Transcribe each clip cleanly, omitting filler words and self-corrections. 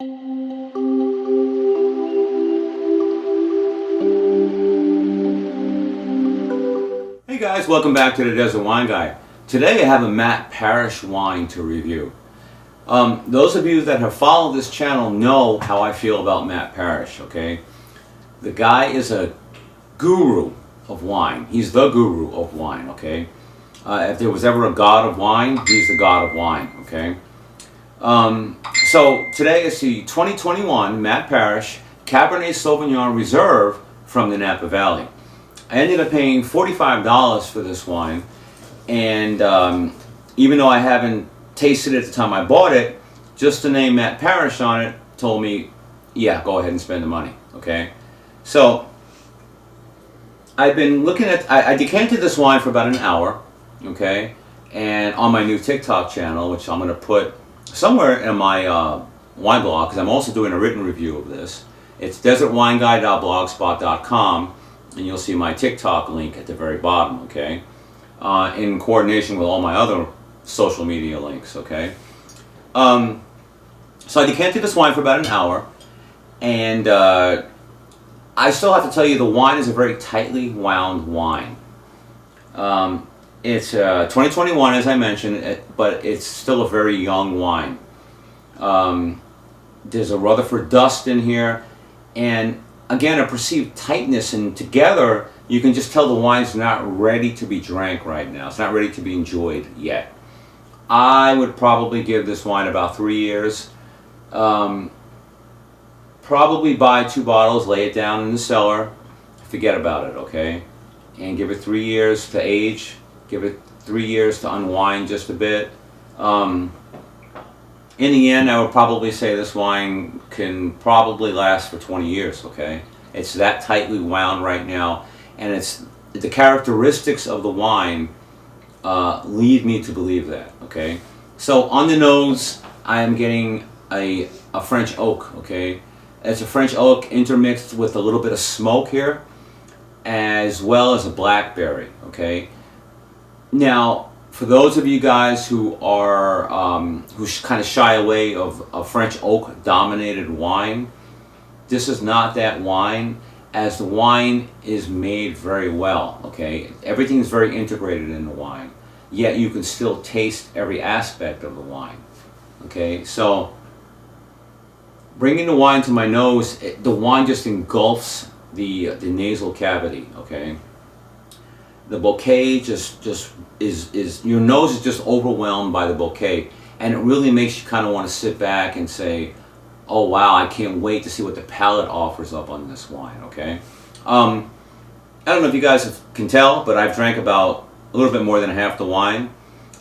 Hey guys, welcome back to the Desert Wine Guy. Today I have a Matt Parish wine to review. Those of you that have followed this channel know how I feel about Matt Parish, okay? The guy is a guru of wine. He's the guru of wine, okay? If there was ever a god of wine, he's the god of wine, okay? So today is the 2021 Matt Parish Cabernet Sauvignon Reserve from the Napa Valley. I ended up paying $45 for this wine, and even though I haven't tasted it at the time I bought it, just the name Matt Parish on it told me, yeah, go ahead and spend the money, okay? So I've been looking at, I decanted this wine for about an hour, okay? And on my new TikTok channel, which I'm going to put somewhere in my wine blog, because I'm also doing a written review of this. It's desertwineguy.blogspot.com. And you'll see my TikTok link at the very bottom, okay? In coordination with all my other social media links, okay? So I decanted this wine for about an hour, and I still have to tell you the wine is a very tightly wound wine. It's 2021, as I mentioned, but it's still a very young wine. There's a Rutherford dust in here, and again, a perceived tightness, and together you can just tell the wine's not ready to be drank right now. It's not ready to be enjoyed yet. I would probably give this wine about 3 years. Probably buy 2 bottles, lay it down in the cellar, forget about it, okay? And give it 3 years to age, give it 3 years to unwind just a bit. In the end, I would probably say this wine can probably last for 20 years, okay? It's that tightly wound right now, and it's the characteristics of the wine lead me to believe that, okay? So on the nose, I am getting a French oak, okay? It's a French oak intermixed with a little bit of smoke here, as well as a blackberry, okay? Now, for those of you guys who are who kind of shy away of a French oak dominated wine, this is not that wine, as the wine is made very well, okay? Everything is very integrated in the wine, yet you can still taste every aspect of the wine, okay? So bringing the wine to my nose, the wine just engulfs the nasal cavity, okay? The bouquet just is your nose is just overwhelmed by the bouquet, and it really makes you kind of want to sit back and say, oh wow, I can't wait to see what the palate offers up on this wine, okay? I don't know if you guys can tell, but I've drank about a little bit more than half the wine,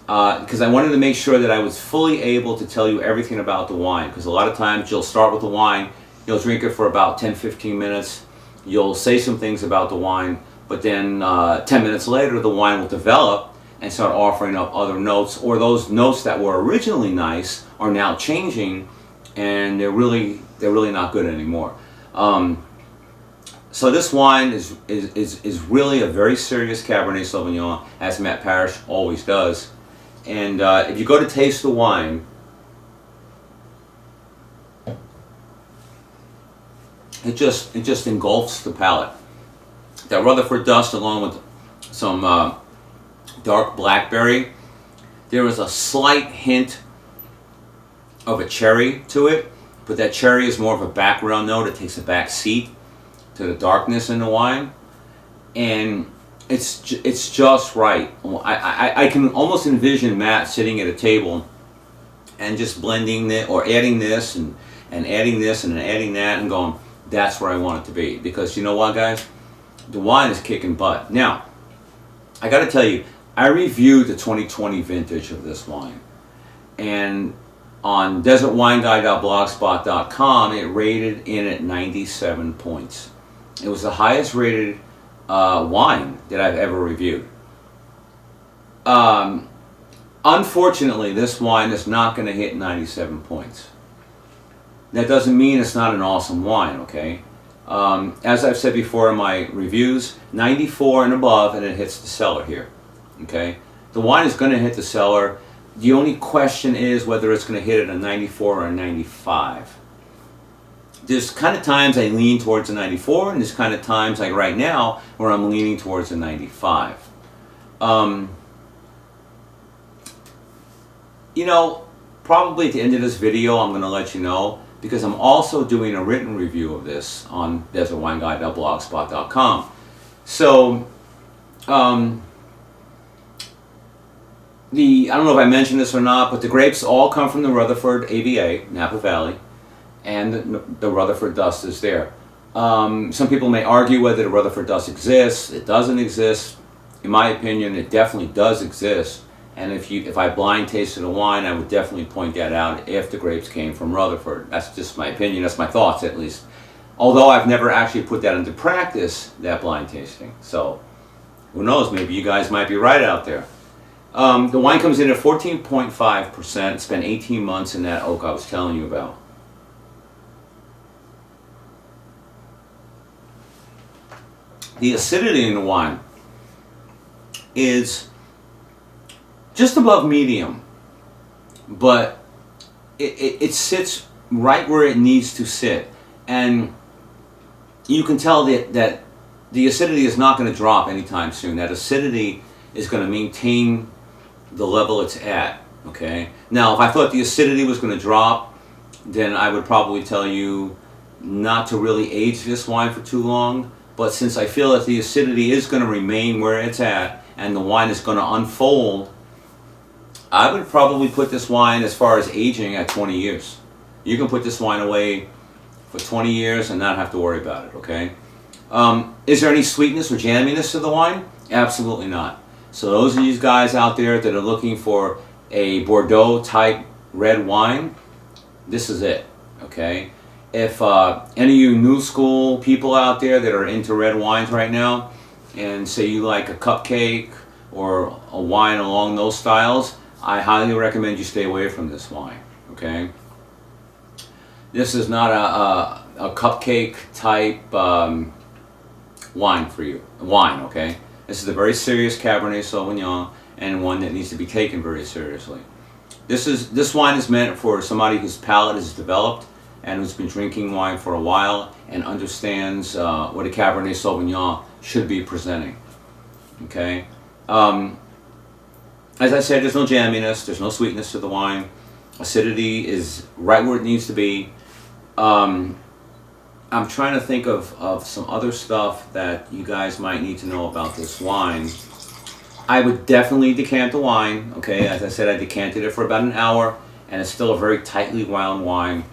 because I wanted to make sure that I was fully able to tell you everything about the wine, because a lot of times you'll start with the wine, you'll drink it for about 10-15 minutes, you'll say some things about the wine, but then 10 minutes later the wine will develop and start offering up other notes, or those notes that were originally nice are now changing, and they're really not good anymore. So this wine is really a very serious Cabernet Sauvignon, as Matt Parish always does. And if you go to taste the wine, it just engulfs the palate. That Rutherford dust, along with some dark blackberry, there is a slight hint of a cherry to it, but that cherry is more of a background note. It takes a back seat to the darkness in the wine, and it's just right. I can almost envision Matt sitting at a table and just blending it, or adding this and adding this and adding that, and going, that's where I want it to be. Because you know what, guys? The wine is kicking butt. Now, I got to tell you, I reviewed the 2020 vintage of this wine, and on desertwineguy.blogspot.com, it rated in at 97 points. It was the highest rated wine that I've ever reviewed. Unfortunately, this wine is not going to hit 97 points. That doesn't mean it's not an awesome wine, okay? As I've said before in my reviews, 94 and above, and it hits the cellar here, okay? The wine is going to hit the cellar. The only question is whether it's going to hit at a 94 or a 95. there's kind of times I lean towards a 94, and there's kind of times like right now where I'm leaning towards a 95. You know, probably at the end of this video I'm going to let you know, because I'm also doing a written review of this on desertwineguide.blogspot.com. So, I don't know if I mentioned this or not, but the grapes all come from the Rutherford AVA, Napa Valley, and the Rutherford dust is there. Some people may argue whether the Rutherford dust exists. It doesn't exist. In my opinion, it definitely does exist. And if I blind tasted a wine, I would definitely point that out if the grapes came from Rutherford. That's just my opinion. That's my thoughts, at least. Although I've never actually put that into practice, that blind tasting. So, who knows? Maybe you guys might be right out there. The wine comes in at 14.5%. It's been 18 months in that oak I was telling you about. The acidity in the wine is just above medium, but it sits right where it needs to sit, and you can tell that the acidity is not going to drop anytime soon. That acidity is going to maintain the level it's at. Okay. Now, if I thought the acidity was going to drop, then I would probably tell you not to really age this wine for too long. But since I feel that the acidity is going to remain where it's at and the wine is going to unfold, I would probably put this wine, as far as aging, at 20 years. You can put this wine away for 20 years and not have to worry about it, okay? Is there any sweetness or jamminess to the wine? Absolutely not. So those of you guys out there that are looking for a Bordeaux type red wine, this is it, okay? If any of you new school people out there that are into red wines right now, and say you like a cupcake or a wine along those styles, I highly recommend you stay away from this wine, okay? This is not a cupcake type wine for you, okay? This is a very serious Cabernet Sauvignon, and one that needs to be taken very seriously. This wine is meant for somebody whose palate is developed and who's been drinking wine for a while and understands what a Cabernet Sauvignon should be presenting, okay? As I said, there's no jamminess, there's no sweetness to the wine. Acidity is right where it needs to be. I'm trying to think of some other stuff that you guys might need to know about this wine. I would definitely decant the wine, okay? As I said, I decanted it for about an hour, and it's still a very tightly wound wine.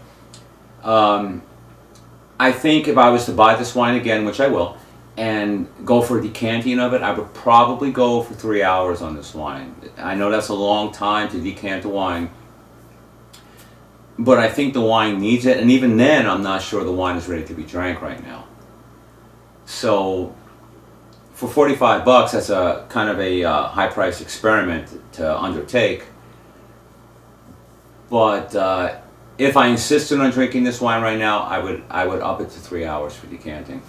I think if I was to buy this wine again, which I will, and go for a decanting of it, I would probably go for 3 hours on this wine. I know that's a long time to decant a wine, but I think the wine needs it, and even then I'm not sure the wine is ready to be drank right now. So for 45 bucks, that's a kind of a high price experiment to undertake. But if I insisted on drinking this wine right now, I would up it to 3 hours for decanting.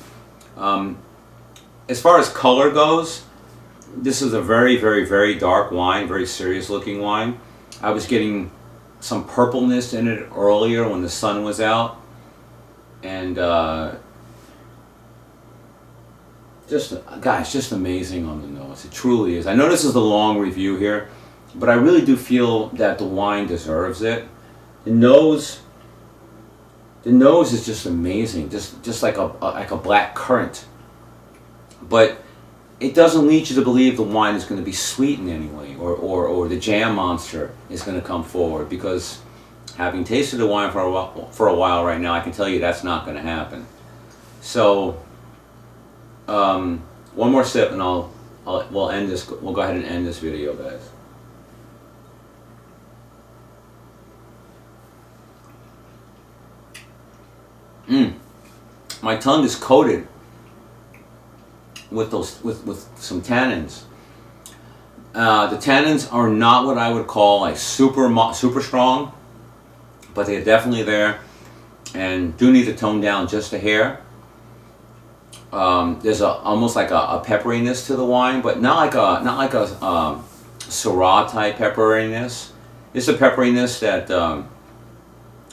As far as color goes, this is a very, very, very dark wine, very serious looking wine. I was getting some purpleness in it earlier when the sun was out, and just amazing on the nose. It truly is. I know this is a long review here, but I really do feel that the wine deserves it. The nose is just amazing, just like a black currant. But it doesn't lead you to believe the wine is going to be sweet in any way, or the jam monster is going to come forward, because having tasted the wine for a while right now, I can tell you that's not going to happen. So one more sip and we'll end this. We'll go ahead and end this video, guys. My tongue is coated with some tannins. The tannins are not what I would call like super strong, but they're definitely there, and do need to tone down just a hair. There's almost like a pepperiness to the wine, but not like a Syrah type pepperiness. It's a pepperiness that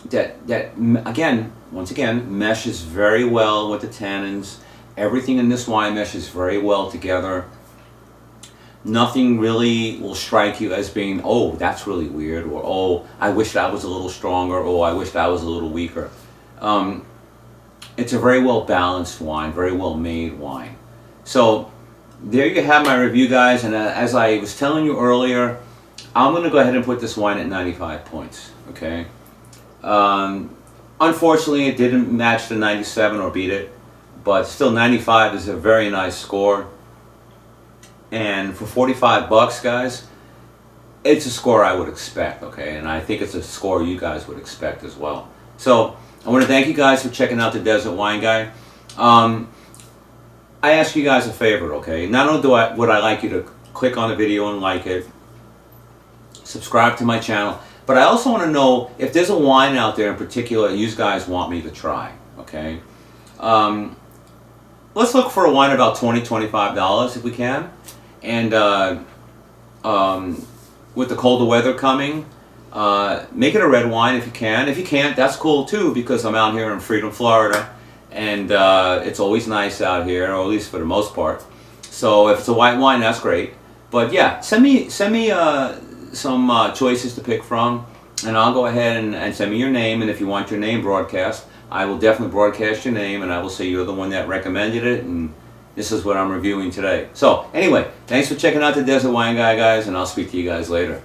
again, once again, meshes very well with the tannins. Everything in this wine meshes very well together. Nothing really will strike you as being, oh, that's really weird, or oh, I wish that was a little stronger, or I wish that was a little weaker. It's a very well balanced wine, very well made wine. So there you have my review, guys, and as I was telling you earlier, I'm going to go ahead and put this wine at 95 points, okay? Unfortunately, it didn't match the 97 or beat it, but still 95 is a very nice score. And for 45 bucks, guys, it's a score I would expect, okay? And I think it's a score you guys would expect as well. So I want to thank you guys for checking out the Desert Wine Guy. I ask you guys a favor, okay? Not only would I like you to click on the video and like it, subscribe to my channel, but I also want to know if there's a wine out there in particular you guys want me to try, okay? Let's look for a wine about $20, $25 if we can. And with the colder weather coming, make it a red wine if you can. If you can't, that's cool too, because I'm out here in Freedom, Florida, and it's always nice out here, or at least for the most part. So if it's a white wine, that's great. But yeah, send me some choices to pick from, and I'll go ahead and send me your name. And if you want your name broadcast, I will definitely broadcast your name, and I will say you're the one that recommended it, and this is what I'm reviewing today. So anyway, thanks for checking out the Desert Wine Guy, guys, and I'll speak to you guys later.